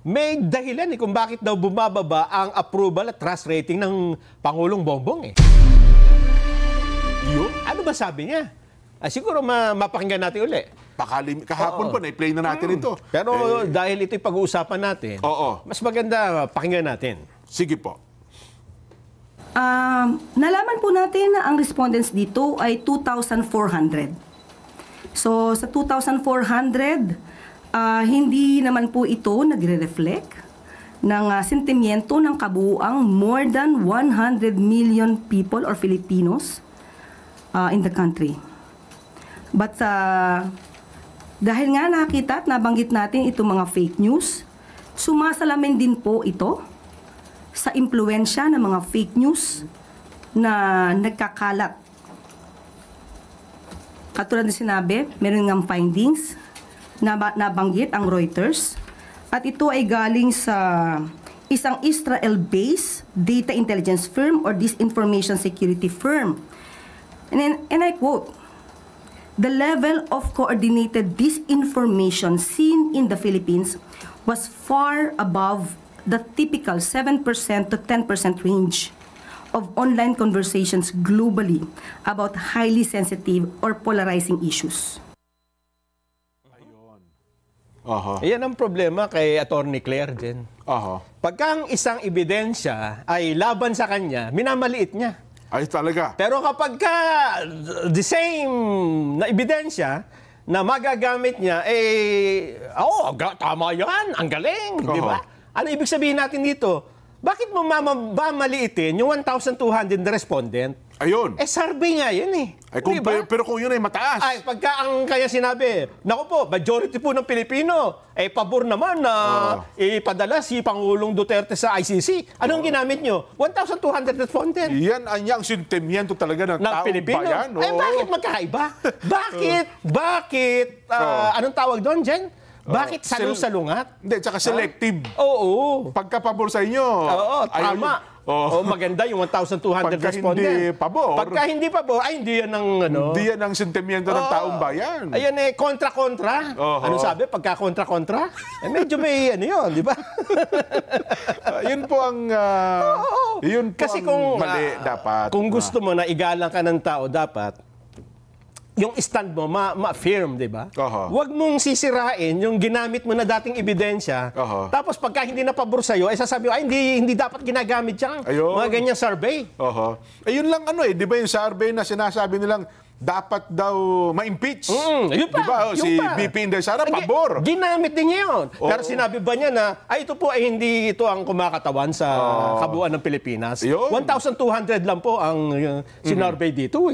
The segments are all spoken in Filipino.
may dahilan kung bakit daw bumababa ang approval at trust rating ng Pangulong Bongbong Yun? Ano ba sabi niya? Siguro mapakinggan natin uli. Kahapon pa, na-play na natin ito. Pero dahil ito'y pag-uusapan natin, mas maganda pakinggan natin. Sige po. Nalaman po natin na ang respondents dito ay 2,400. So, sa 2,400, hindi naman po ito nagre-reflect ng sentimiento ng kabuuang more than 100 million people or Filipinos in the country. But dahil nga nakita at nabanggit natin itong mga fake news, sumasalamin din po ito sa impluensya ng mga fake news na nagkakalat. Katulad na sinabi, meron ng findings na nabanggit ang Reuters at ito ay galing sa isang Israel-based data intelligence firm or disinformation security firm. And I quote, "The level of coordinated disinformation seen in the Philippines was far above the typical 7% to 10% range of online conversations globally about highly sensitive or polarizing issues." Iyan ang problema kay Attorney Claire, Jen. Pagka ang isang ebidensya ay laban sa kanya, minamaliit niya. Ay, talaga. Pero kapag the same na ebidensya na magagamit niya, tama yan, ang galing, di ba? Ano ibig sabihin natin dito? Bakit mo mamaliitin yung 1,200 na respondent? Ayun. Survey nga yun diba? Pero kung yun ay mataas. Pagka ang kaya sinabi, naku po, majority po ng Pilipino, pabor naman na ipadala si Pangulong Duterte sa ICC. Anong ginamit nyo? 1,200 respondent. Yan ang sentimiento talaga ng taong Pilipino. bayan. Bakit magkaiba? Bakit? Anong tawag doon, Jen? Bakit salungat? Hindi, tsaka selective. Oo. Pagka-pabor sa inyo. Tama. Maganda yung 1,200 respondent. Pagka hindi pabor, hindi yan ang Hindi yan ang sentimiento ng taong bayan. Ayan kontra-kontra. Ano sabi? Pagka kontra-kontra? Medyo may yun, di ba? Yun po ang Kasi kung mali dapat. Kung gusto mo na igalang ka ng tao, dapat yung stand mo, ma-firm, di ba? Huwag mong sisirain yung ginamit mo na dating ebidensya. Tapos pagka hindi na pabor sa'yo, sasabi mo, hindi dapat ginagamit yan. Mga ganyang survey. Ayun lang di ba yung survey na sinasabi nilang dapat daw ma-impeach? Yun pa. Diba? Si BP Inday Sara, pabor. Ginamit din niya yun. Pero sinabi ba niya na, ito po ay hindi ito ang kumakatawan sa kabuuan ng Pilipinas. 1,200 lang po ang sinurvey dito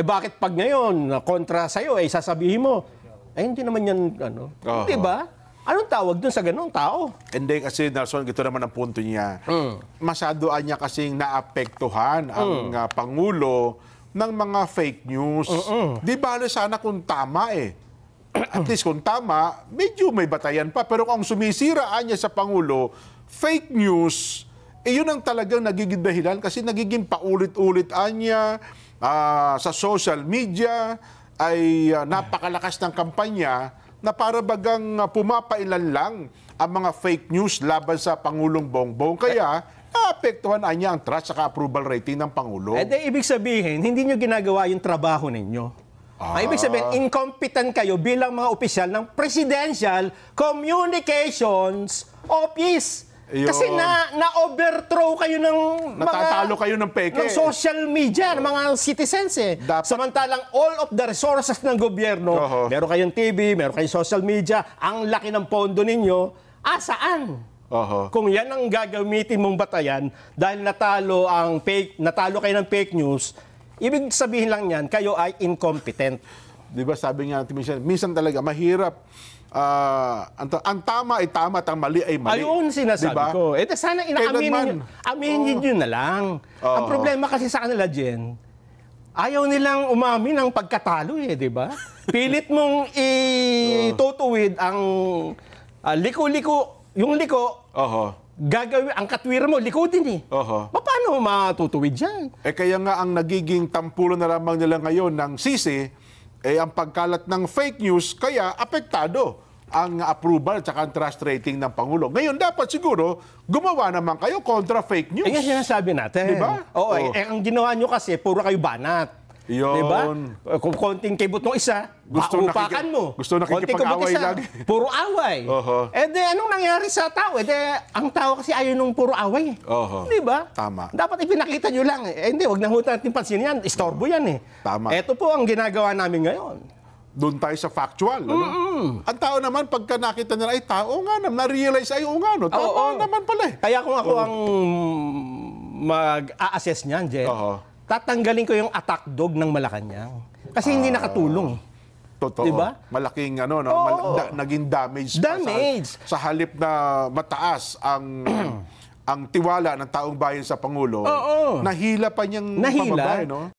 bakit pag ngayon, kontra sa'yo, sasabihin mo, hindi naman yan, di ba? Anong tawag dun sa ganong tao? Hindi kasi, Nelson, ito naman ang punto niya. Masyado niya kasing naapektuhan ang Pangulo ng mga fake news. Di bale sana kung tama At least kung tama, medyo may batayan pa. Pero kung sumisiraan niya sa Pangulo, fake news, yun ang talagang nagiging dahilan kasi nagiging paulit-ulit niya sa social media ay napakalakas ng kampanya na para bagang pumapailan lang ang mga fake news laban sa Pangulong Bongbong. Kaya naapektuhan niya ang trust at approval rating ng Pangulo. Ibig sabihin, hindi nyo ginagawa yung trabaho ninyo. Ibig sabihin, incompetent kayo bilang mga opisyal ng Presidential Communications Office. Kasi na-overthrow kayo ng natatalo kayo ng peke. Ng social media, ng mga citizens Samantalang all of the resources ng gobyerno, meron kayong TV, meron kayong social media, ang laki ng pondo ninyo, saan? Kung yan ang gagamitin mong batayan dahil natalo kayo ng fake news, ibig sabihin lang yan, kayo ay incompetent. Di ba sabi nga natin minsan talaga mahirap. Ang tama ay tama at ang mali ay mali. Ayun sinasabi ko. Sana aminin nyo na lang. Ang problema kasi sa kanila, Jen, ayaw nilang umamin ng pagkatalo di ba? Pilit mong itutuwid ang liko-liko, yung liko, gagawin, ang katwira mo, liko din Paano matutuwid yan? Kaya nga ang nagiging tampulo na lamang nila ngayon ng sisi, ang pagkalat ng fake news, kaya apektado ang approval at saka ang trust rating ng Pangulo. Ngayon, dapat siguro gumawa naman kayo kontra fake news. Yan sinasabi natin. Diba? Oo, ang ginawa nyo kasi, puro kayo banat. Yun. Diba? Kung konting kibot ng isa, paupakan mo. Gusto nakikipag-away lagi. Puro away. Anong nangyari sa tao? Ang tao kasi ayaw nung puro away. Diba? Tama. Dapat ipinakita nyo lang. Hindi, wag na natin pansin yan. Istorbo yan eh. Tama. Ito po ang ginagawa namin ngayon. Doon tayo sa factual. Ano? Ang tao naman, pagka nakita nila, ay tao nga naman, na-realize, ay nga, no? Tama naman pala eh. Kaya kung ako ang mag-a-assess niyan, Jen, tatanggalin ko yung attack dog ng Malacanang. Kasi hindi nakatulong. Totoo. Diba? Malaking naging damage. Sa halip na mataas ang tiwala ng taong bayan sa Pangulo, nahila pa niyang pamabay, no?